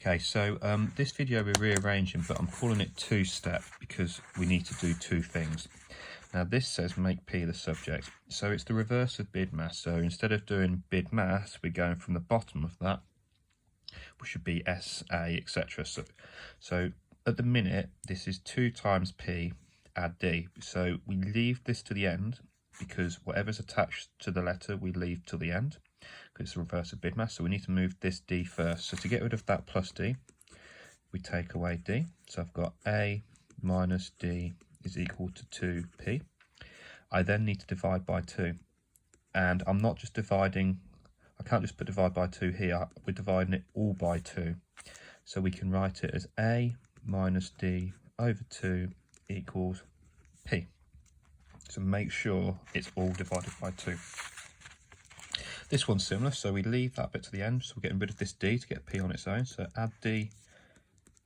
Okay, so this video we're rearranging, but I'm calling it two-step because we need to do two things. Now this says make P the subject, so it's the reverse of bid mass. So instead of doing bid mass, we're going from the bottom of that, which should be SA, etc. So at the minute, this is 2 times P add D. So we leave this to the end because whatever's attached to the letter we leave till the end, because it's the reverse of bid mass. So we need to move this D first. So to get rid of that plus D, we take away D. So I've got A minus D is equal to 2P. I then need to divide by 2. And I'm not just dividing, I can't just put divide by 2 here, we're dividing it all by 2. So we can write it as A minus D over 2 equals P. So make sure it's all divided by 2. This one's similar, so we leave that bit to the end, so we're getting rid of this D to get P on its own. So add D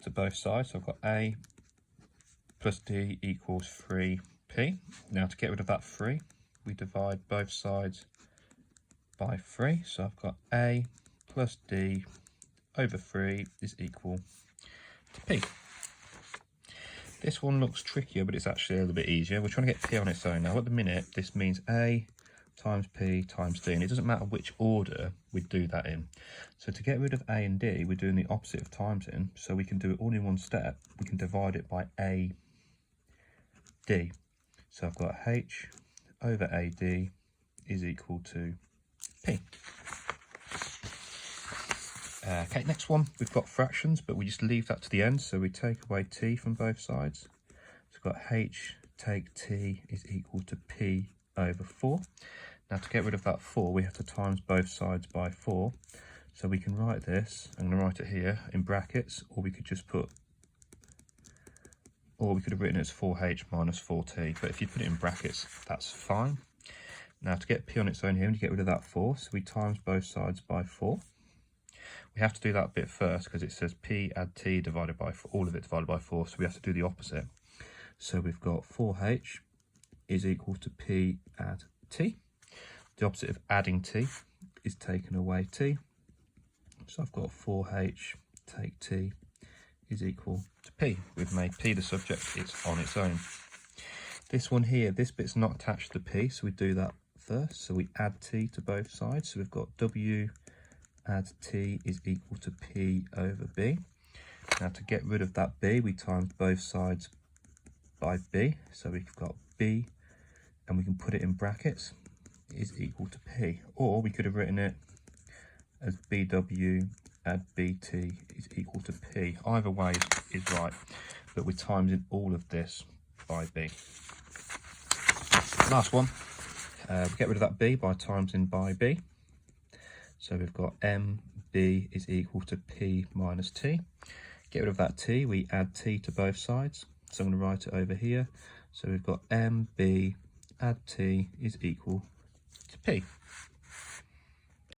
to both sides, so I've got A plus D equals 3P. Now to get rid of that 3, we divide both sides by 3. So I've got A plus D over 3 is equal to P. This one looks trickier, but it's actually a little bit easier. We're trying to get P on its own. Now at the minute, this means A times P times D, and it doesn't matter which order we do that in. So to get rid of A and D, we're doing the opposite of times in, so we can do it all in one step. We can divide it by AD. So I've got H over AD is equal to P. Okay, next one, we've got fractions, but we just leave that to the end, so we take away T from both sides. So we've got H take T is equal to P over 4. Now to get rid of that 4, we have to times both sides by 4. So we can write this, I'm going to write it here in brackets, or we could just put, or we could have written it as 4H minus 4T, but if you put it in brackets, that's fine. Now to get P on its own here, we need to get rid of that 4, so we times both sides by 4. We have to do that bit first because it says P add T divided by 4, all of it divided by 4, so we have to do the opposite. So we've got 4H is equal to P add T. The opposite of adding T is taking away T. So I've got 4H take T is equal to P. We've made P the subject, it's on its own. This one here, this bit's not attached to P, so we do that first. So we add T to both sides. So we've got W add T is equal to P over B. Now to get rid of that B, we times both sides by B. So we've got B, and we can put it in brackets, is equal to P. Or we could have written it as BW add BT is equal to P. Either way is right, but we're timesing all of this by B. Last one, we get rid of that B by timesing by B. So we've got MB is equal to P minus T. Get rid of that T, we add T to both sides. So I'm going to write it over here. So we've got MB add T is equal to P.